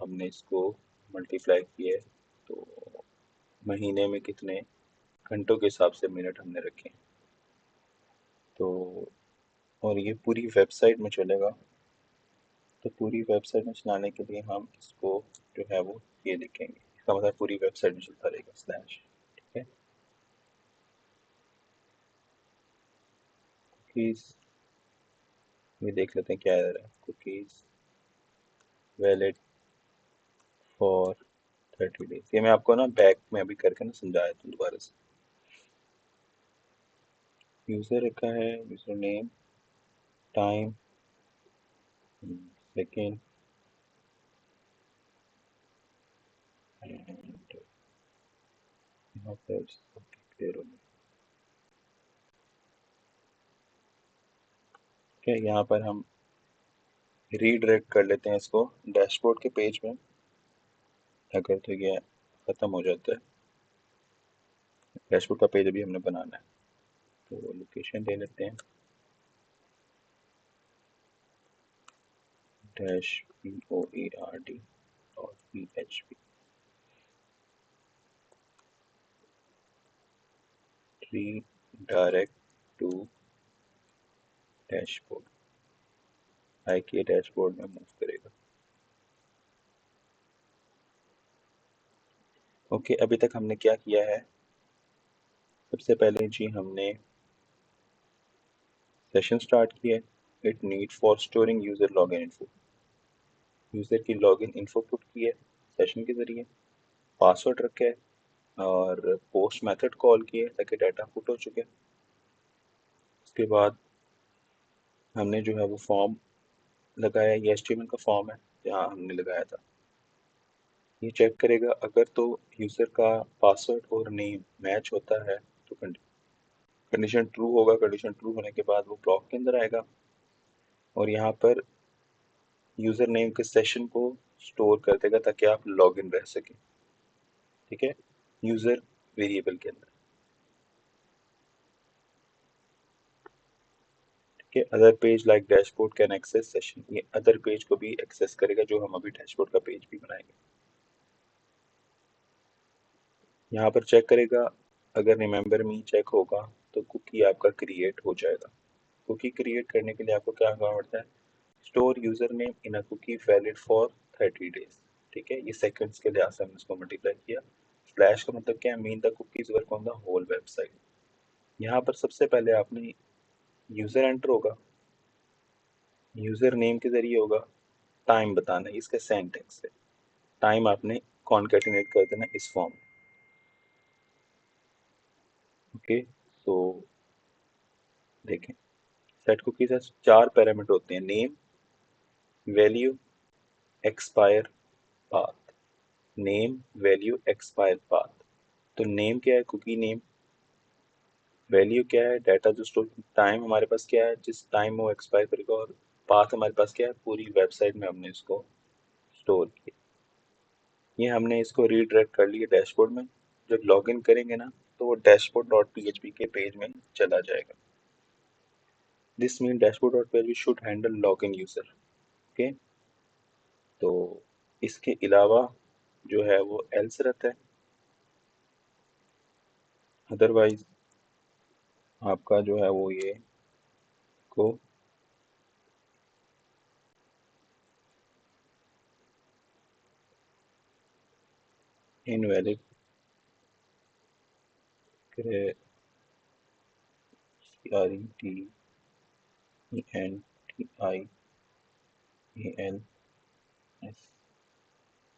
A: हमने इसको मल्टीप्लाई किया है तो महीने में कितने घंटों के हिसाब से मिनट हमने रखे हैं। तो और ये पूरी वेबसाइट में चलेगा। तो पूरी वेबसाइट में चलाने के लिए हम इसको जो है वो ये लिखेंगे, इसका मतलब पूरी वेबसाइट में चलता रहेगा स्लैश। ठीक है, कुकीज़ ये देख लेते हैं क्या एरर है। कुकीज़ वैलिड फॉर 30 डेज, ये मैं आपको ना बैक में अभी करके ना समझाया था दोबारा से। यूज़र रखा है, user name, time, second, and यहाँ पर क्लियर हो गया। ठीक है, यहाँ पर हम रीडायरेक्ट कर लेते हैं इसको डैशबोर्ड के पेज में। अगर तो ये ख़त्म हो जाता है, डैशबोर्ड का पेज अभी हमने बनाना है, तो लोकेशन दे लेते हैं डैश POARD और PHP रीडायरेक्ट टू डैशबोर्ड। आई के डैशबोर्ड में मूव करेगा। ओके, अभी तक हमने क्या किया है? सबसे पहले जी हमने सेशन स्टार्ट किया है। It need for storing user login info. User की लॉगिन इन्फो पुट की है सेशन के जरिए, पासवर्ड रखा है और पोस्ट मेथड कॉल किया है ताकि डाटा पुट हो चुके। उसके बाद हमने जो है वो फॉर्म लगाया, ये HTML का फॉर्म है जहाँ हमने लगाया था। ये चेक करेगा, अगर तो यूज़र का पासवर्ड और नेम मैच होता है तो कंडीशन ट्रू होगा। कंडीशन ट्रू होने के बाद वो ब्लॉक के अंदर आएगा और यहाँ पर यूज़र नेम के सेशन को स्टोर कर देगा ताकि आप लॉगिन रह सकें। ठीक है, यूज़र वेरिएबल के अंदर। ठीक है, other page like dashboard can access session. ये अदर पेज को भी एक्सेस करेगा जो हम अभी डैशबोर्ड का पेज भी बनाएंगे। यहाँ पर चेक करेगा, अगर रिमेंबर मी चेक होगा तो कुकी आपका क्रिएट हो जाएगा। कुकी क्रिएट करने के लिए आपको क्या करना पड़ता है? Store user name in a cookie valid for 30 days. ठीक है, ये सेकंड्स के लिहाज से हमने इसको मल्टीप्लाई किया। स्लैश का मतलब क्या है? Mean the cookies work on the whole website. यहाँ पर सबसे पहले आपने यूजर एंटर होगा, यूजर नेम के जरिए होगा, टाइम बताना है इसके सेंटेक्स से। टाइम आपने कॉन्केटिनेट कर देना इस फॉर्म। ओके, तो देखें, सेट कुकीज है, 4 पैरामीटर होते हैं, name, value, expire, path. Name, value, expire, path. तो नेम क्या है? Cookie name. वैल्यू क्या है? डाटा जो स्टोर। टाइम हमारे पास क्या है? जिस टाइम वो एक्सपायर करेगा। और पाथ हमारे पास क्या है? पूरी वेबसाइट में हमने इसको स्टोर किया। ये हमने इसको रीडायरेक्ट कर लिया डैशबोर्ड में। जब लॉगिन करेंगे ना तो वो डैशबोर्ड डॉट PHP के पेज में चला जाएगा। This mean dashboard dot PHP should handle login user. Okay, तो इसके अलावा जो है वो एल्स रहता है। अदरवाइज आपका जो है वो ये को इनवैलिड CRENTIALS।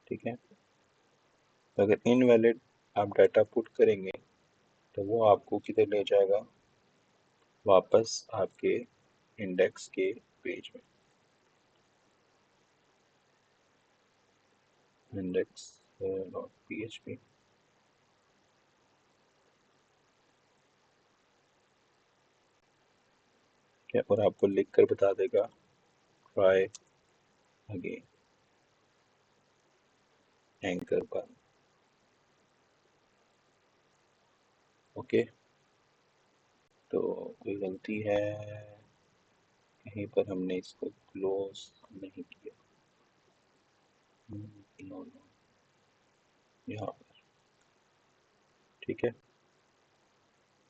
A: ठीक है, तो अगर इनवैलिड आप डाटा पुट करेंगे तो वो आपको किधर ले जाएगा? वापस आपके इंडेक्स के पेज में, इंडेक्स डॉट PHP। क्या, और आपको लिख कर बता देगा ट्राई अगेन एंकर पर। ओके, तो कोई गलती है कहीं पर? हमने इसको क्लोज नहीं किया। नो नो, यहाँ पर। ठीक है,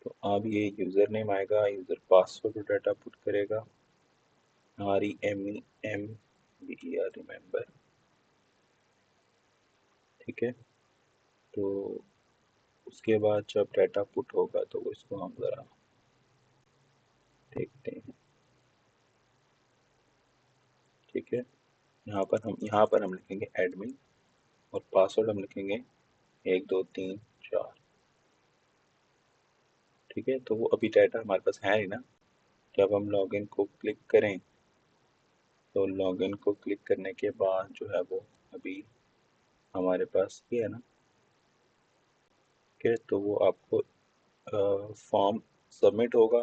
A: तो अब ये यूज़र नेम आएगा, यूज़र पासवर्ड डाटा पुट करेगा, REMEMBER, रिमेंबर। ठीक है, तो उसके बाद जब डाटा पुट होगा तो इसको हम ज़रा देखते हैं। ठीक है, यहाँ पर हम लिखेंगे एडमिन और पासवर्ड हम लिखेंगे 1 2 3 4। ठीक है, तो वो अभी डाटा हमारे पास है नहीं ना। जब हम लॉगिन को क्लिक करें तो लॉगिन को क्लिक करने के बाद जो है वो अभी हमारे पास ये है ना। ठीक है, तो वो आपको फॉर्म सबमिट होगा।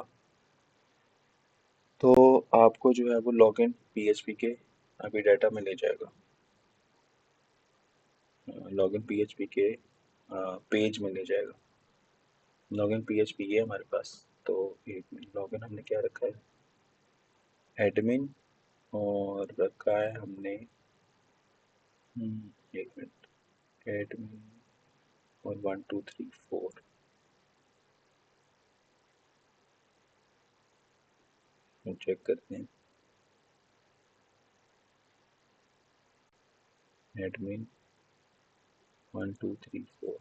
A: तो आपको जो है वो लॉगिन पीएचपी के अभी डाटा में ले जाएगा। लॉगिन पीएचपी के पेज में ले जाएगा। लॉगिन पीएचपी ये है हमारे पास। तो एक मिनट, लॉगिन हमने क्या रखा है, एडमिन, और रखा है हमने एक मिनट, एडमिन और 1 2 3 4। चेक करते हैं, एडमिन 1 2 3 4।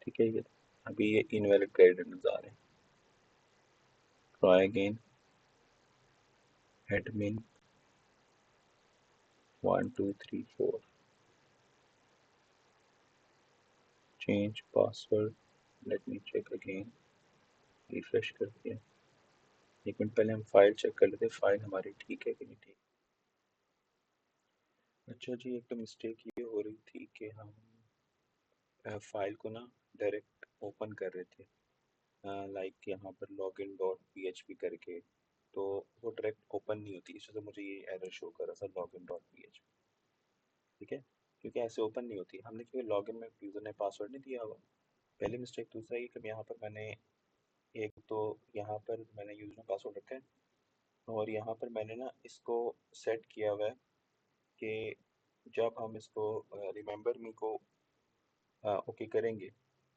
A: ठीक है, ये अभी ये इनवैलिड क्रेडिट आ रहे हैं। Try again, admin 1 2 3 4, change password, let me check again, refresh करते हैं। एक मिनट पहले हम फाइल चेक कर लेते हैं, फाइल हमारी ठीक है कि नहीं ठीक। अच्छा जी, एक तो मिस्टेक ये हो रही थी कि हम फाइल को ना डायरेक्ट ओपन कर रहे थे, लाइक यहाँ पर लॉगिन डॉट पीएचपी करके, तो वो डायरेक्ट ओपन नहीं होती, इस वजह से मुझे ये एरर शो कर रहा था लॉगिन डॉट पीएचपी। ठीक है, क्योंकि ऐसे ओपन नहीं होती, हमने क्योंकि लॉगिन में यूज़र ने पासवर्ड नहीं दिया हुआ। पहली मिस्टेक। दूसरा ये कि यहाँ पर मैंने एक तो यहाँ पर मैंने यूज़र ने पासवर्ड रखा है, और यहाँ पर मैंने ना इसको सेट किया हुआ है कि जब हम इसको रिमेंबर मी को ओके करेंगे,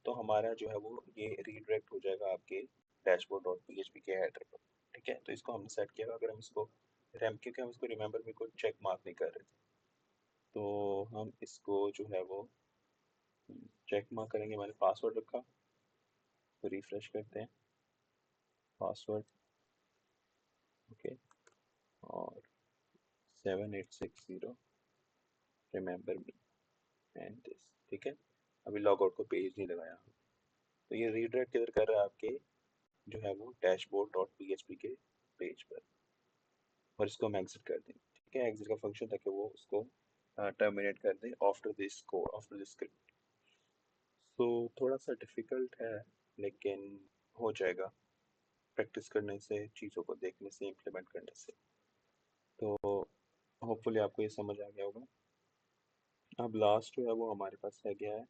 A: तो हमारा जो है वो ये रीडायरेक्ट हो जाएगा आपके डैशबोर्ड डॉट पीएचपी के हेडर पर। ठीक है, तो इसको हमने सेट किया हुआ। अगर हम इसको रैम, क्योंकि हम इसको रिमेंबर मी को चेक मार्क नहीं कर रहे थे, तो हम इसको जो है वो चेक मार्क करेंगे। मैंने पासवर्ड रखा, तो रिफ्रेश करते हैं, पासवर्ड ओके, और 7860 रिमेंबर मी एंड दिस। ठीक है, अभी लॉग आउट को पेज नहीं लगाया, तो ये रीडायरेक्ट किधर कर रहा है, आपके जो है वो डैशबोर्ड डॉट पीएचपी के पेज पर। और इसको हम एग्जिट कर दें। ठीक है, एग्जिट का फंक्शन ताकि वो उसको टर्मिनेट कर दे after this code, after this script. So थोड़ा सा डिफिकल्ट है, लेकिन हो जाएगा प्रैक्टिस करने से, चीज़ों को देखने से, इम्प्लीमेंट करने से। तो होपफुली आपको ये समझ आ गया होगा। अब लास्ट जो है वो हमारे पास रह गया है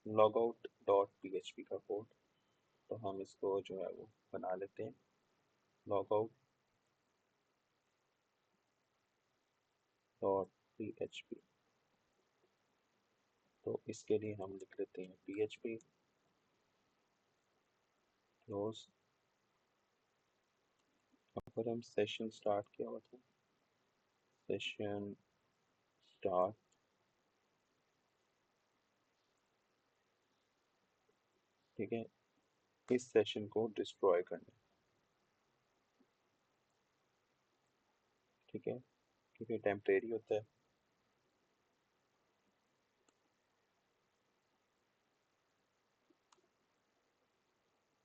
A: लॉग आउट डॉट पीएचपी का कोड। तो हम इसको जो है वो बना लेते हैं, लॉग आउट डॉट पीएचपी। तो इसके लिए हम लिख लेते हैं पीएचपी क्लोज। अगर हम सेशन स्टार्ट किया हुआ था, सेशन स्टार्ट, ठीक है, इस सेशन को डिस्ट्रॉय करना। ठीक है, क्योंकि टेम्परेरी होता है।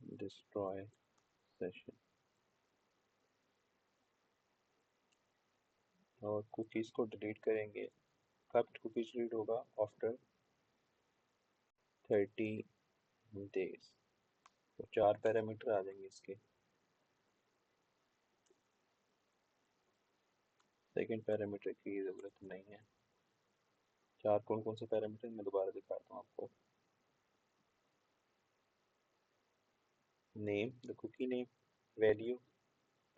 A: डिस्ट्रॉय सेशन, और कुकीज़ को डिलीट करेंगे। कब कुकीज़ डिलीट होगा, आफ्टर 30 डेज। तो 4 पैरामीटर आ जाएंगे इसके। सेकेंड पैरामीटर की ज़रूरत नहीं है। चार कौन कौन से पैरामीटर, मैं दोबारा दिखाता हूँ आपको। Name, the cookie name, value,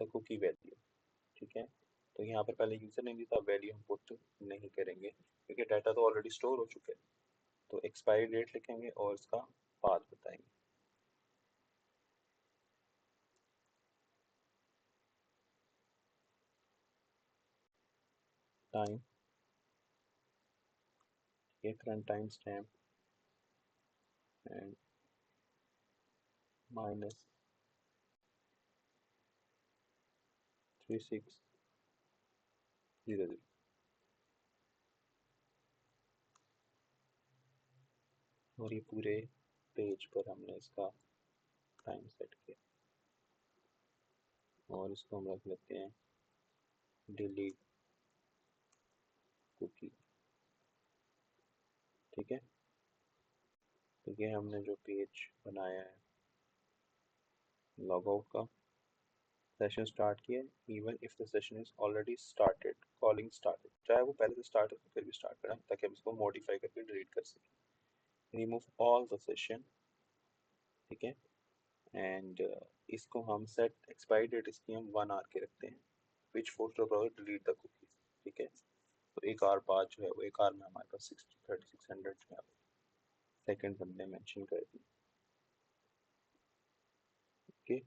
A: the cookie value. ठीक है, तो यहाँ पर पहले यूज़र नेम था, वैल्यू हम पुट नहीं करेंगे क्योंकि डाटा तो ऑलरेडी स्टोर हो चुका है। तो एक्सपायरी डेट लिखेंगे और इसका पाथ बताएंगे। टाइम, ये करंट टाइम स्टैम्प एंड -3600। और ये पूरे पेज पर हमने इसका टाइम सेट किया, और इसको हम रख लेते हैं डिलीट कुकी। ठीक है, तो ये हमने जो पेज बनाया है लॉग आउट का, सेशन स्टार्ट किया, even if the session is already started, calling started, चाहे वो पहले से स्टार्ट है तो फिर भी स्टार्ट करें ताकि हम इसको मॉडिफाई करके डिलीट कर सकें। रिमूव ऑल द सेशन, ठीक है। एंड इसको हम सेट एक्सपायरी डेट इसकी हम 1 आवर के रखते हैं, which force the browser delete the cookies, ठीक है। तो एक आवर बाद जो है वो एक आवर में हमारे पास 3600 जो है सेकंड हमने मेंशन कर दी, ओके।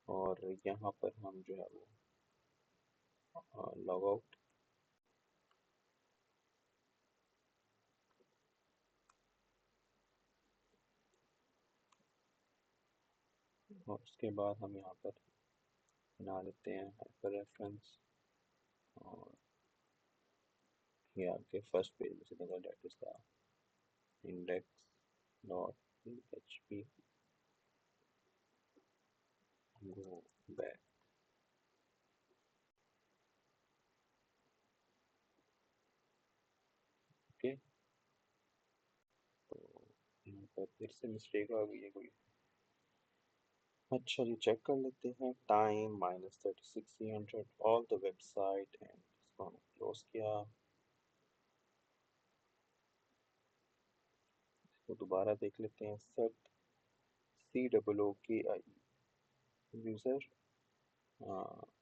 A: और यहाँ पर हम जो है वो लॉग आउट, और उसके बाद हम यहाँ पर बना लेते हैं हाइपर रेफरेंस, और ये आपके फर्स्ट पेज में से देखो that is the index dot php go back, okay. तो यहाँ पर फिर से मिस्टेक आ गई है कोई, अच्छा जी चेक कर लेते हैं। Time -3600 all the website, and इसको हमने क्लोज किया। इसको दोबारा देख लेते हैं। Set COOKIE user,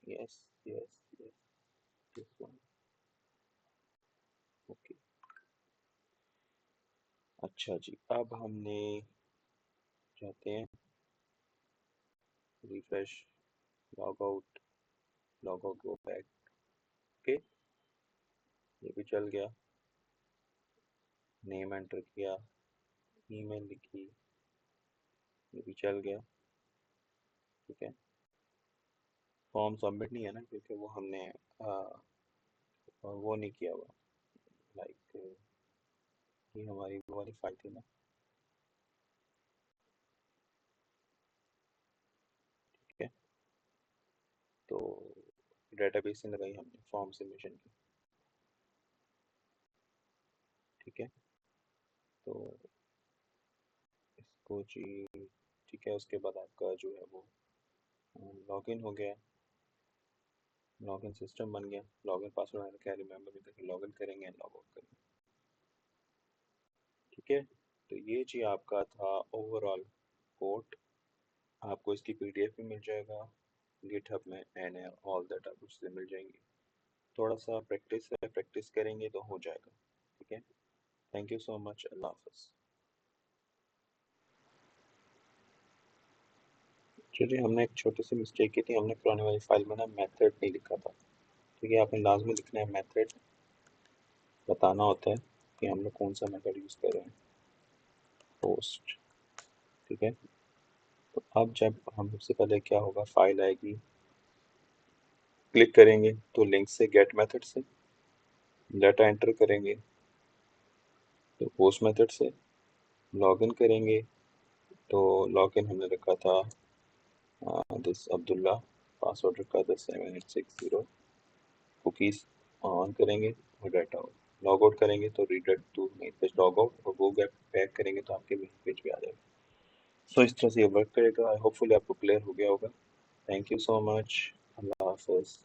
A: yes yes yes, this one, okay. अच्छा जी, अब हमने जाते हैं refresh, log out go back, okay. ये भी चल गया, नेम एंटर किया, ईमेल लिखी, ये भी चल गया, ठीक है। फॉर्म सबमिट नहीं है ना, क्योंकि वो हमने वो नहीं किया हुआ, लाइक ये हमारी वो वाली फाइल थी ना, ठीक है। तो डेटाबेस से लगाई हमने फॉर्म सबमिशन की, ठीक है। तो इसको जी, ठीक है, उसके बाद आपका जो है वो लॉगिन हो गया, लॉगिन सिस्टम बन गया। लॉगिन पासवर्ड मैंने क्या रिमेम्बर नहीं करके लॉगिन करेंगे एंड लॉग आउट करेंगे, ठीक है। तो ये जी आपका था ओवरऑल कोड। आपको इसकी पीडीएफ भी मिल जाएगा गिटहब में, एंड ऑल दैट आप उससे मिल जाएंगी। थोड़ा सा प्रैक्टिस है, प्रैक्टिस करेंगे तो हो जाएगा, ठीक है। थैंक यू सो मच, अल्लाह हाफ़िज़। चलिए, हमने एक छोटी सी मिस्टेक की थी, हमने पुराने वाली फाइल में ना मेथड नहीं लिखा था, ठीक है। आपने लाजमी लिखना है मेथड, बताना होता है कि हम लोग कौन सा मेथड यूज़ कर रहे हैं, पोस्ट, ठीक है। तो अब जब हम सबसे पहले क्या होगा, फाइल आएगी, क्लिक करेंगे तो लिंक से गेट मेथड से डाटा एंटर करेंगे, तो पोस्ट मेथड से लॉगिन करेंगे, तो लॉगिन हमने रखा था दिस अब्दुल्ला, पासवर्ड रखा था 7860, कुकीज़ ऑन करेंगे और डाटा लॉग आउट करेंगे तो redirect to main page log out, और वो गैप बैक करेंगे तो आपके मेन पेज पे आ जाएगा। सो इस तरह से ये वर्क करेगा। आई होपफुली आपको क्लियर हो गया होगा। थैंक यू सो मच, अल्लाह हाफिज़।